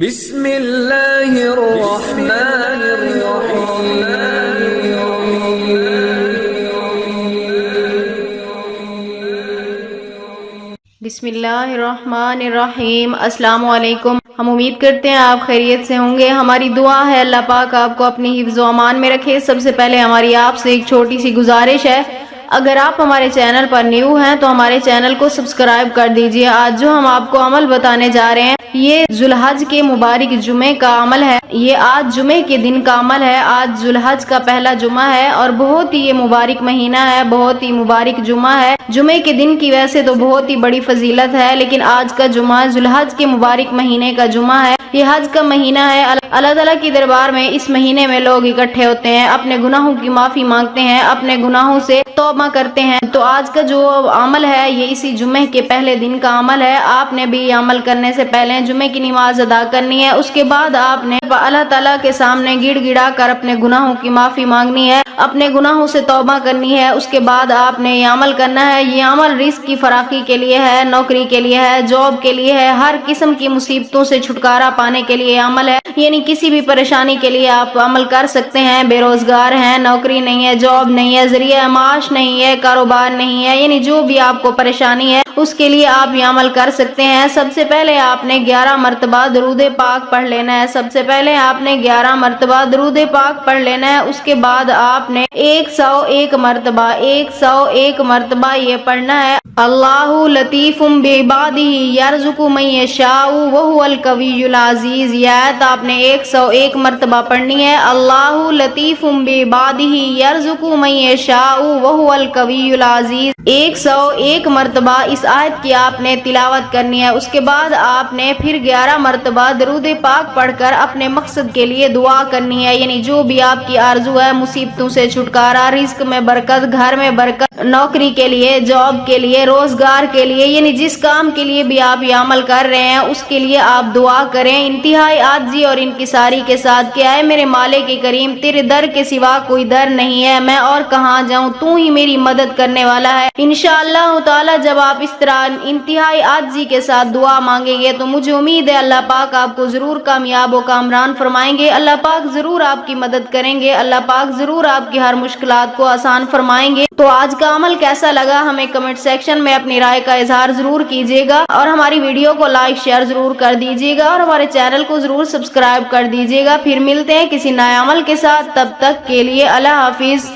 بسم اللہ الرحمن الرحیم بسم اللہ الرحمن الرحیم۔ السلام علیکم۔ ہم امید کرتے ہیں آپ خیریت سے ہوں گے۔ ہماری دعا ہے اللہ پاک آپ کو اپنی حفظ و امان میں رکھے۔ سب سے پہلے ہماری آپ سے ایک چھوٹی سی گزارش ہے، اگر آپ ہمارے چینل پر نیو ہیں تو ہمارے چینل کو سبسکرائب کر دیجئے۔ آج جو ہم آپ کو عمل بتانے جا رہے ہیں یہ ذو الحج کے مبارک جمعے کا عمل ہے۔ یہ آج جمعے کے دن کا عمل ہے۔ آج ذو الحج کا پہلا جمعہ ہے اور بہت ہی یہ مبارک مہینہ ہے، بہت ہی مبارک جمعہ ہے۔ جمعے کے دن کی ویسے تو بہت ہی بڑی فضیلت ہے، لیکن آج کا جمعہ ذو الحج کے مبارک مہینے کا جمعہ ہے۔ یہ حج کا مہینہ ہے۔ اللہ تعالیٰ کی دربار میں اس مہینے میں لوگ اکٹھے ہوتے ہیں، اپنے گناہوں کی معافی مانگتے ہیں، اپنے گناہوں سے توبہ کرتے ہیں۔ تو آج کا جو عمل ہے یہ اسی جمعے کے پہلے دن کا عمل ہے۔ آپ نے بھی یہ عمل کرنے سے پہلے جمعے کی نماز ادا کرنی ہے، اس کے بعد آپ نے اللہ تعالیٰ کے سامنے گڑ گڑا کر اپنے گناہوں کی معافی مانگنی ہے، اپنے گناہوں سے توبہ کرنی ہے۔ اس کے بعد آپ نے یہ عمل کرنا ہے۔ یہ عمل رزق کی فراخی کے لیے ہے، نوکری کے لیے ہے، جاب کے لیے ہے، ہر قسم کی مصیبتوں سے چھٹکارا پانے کے لیے عمل ہے۔ یعنی کسی بھی پریشانی کے لیے آپ عمل کر سکتے ہیں۔ بے روزگار ہیں، نوکری نہیں ہے، جاب نہیں ہے، ذریعہ معاش نہیں ہے، کاروبار نہیں ہے، یعنی جو بھی آپ کو پریشانی ہے اس کے لیے آپ یہ عمل کر سکتے ہیں۔ سب سے پہلے آپ نے 11 مرتبہ درود پاک پڑھ لینا ہے۔ سب سے پہلے آپ نے 11 مرتبہ درود پاک پڑھ لینا ہے۔ اس کے بعد آپ نے 101 مرتبہ یہ پڑھنا ہے، اللہ لطیف بعبادہ یرزق من یشاء وہو القوی العزیز۔ یہ آیت آپ نے 101 مرتبہ پڑھنی ہے، اللہ لطیف بعبادہ یرزق من یشاء وہو القوی العزیز۔ 101 مرتبہ اس آیت کی آپ نے تلاوت کرنی ہے۔ اس کے بعد آپ نے پھر 11 مرتبہ درود پاک پڑھ کر اپنے مقصد کے لیے دعا کرنی ہے، یعنی جو بھی آپ کی آرزو ہے، مصیبتوں سے چھٹکارا، رزق میں برکت، گھر میں برکت، نوکری کے لیے، جاب کے لیے، روزگار کے لیے، یعنی جس کام کے لیے بھی آپ یہ عمل کر رہے ہیں اس کے لیے آپ دعا کریں انتہائی عاجزی اور انکساری کے ساتھ کہ اے میرے مالک کریم، تیرے در کے سوا کوئی در نہیں ہے، میں اور کہاں جاؤں، تو ہی میری مدد کرنے والا ہے۔ انشاءاللہ تعالی جب آپ اس طرح انتہائی عاجزی کے ساتھ دعا مانگیں گے تو مجھے امید ہے اللہ پاک آپ کو ضرور کامیاب و کامران فرمائیں گے، اللہ پاک ضرور آپ کی مدد کریں گے، اللہ پاک ضرور آپ کی ہر مشکلات کو آسان فرمائیں گے۔ تو آج کا عمل کیسا لگا ہمیں کمنٹ سیکشن میں اپنی رائے کا اظہار ضرور کیجیے گا، اور ہماری ویڈیو کو لائک شیئر ضرور کر دیجیے گا، اور ہمارے چینل کو ضرور سبسکرائب کر دیجیے گا۔ پھر ملتے ہیں کسی نئے عمل کے ساتھ، تب تک کے لیے اللہ حافظ۔